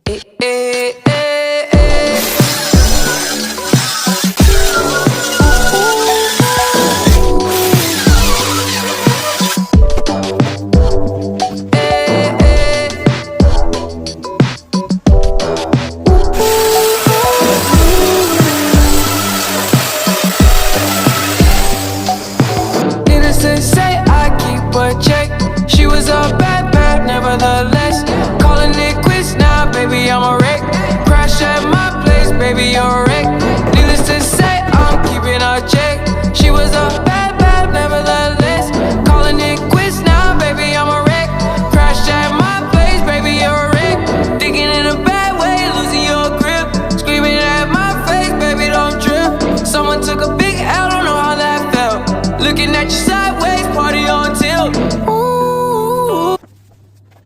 Eh, eh, eh, eh. Eh, eh. Needless to say, I keep a check. She was a bad, bad, nevertheless. Calling it quits now, baby, I'm a wreck. Crash at my place, baby, you're a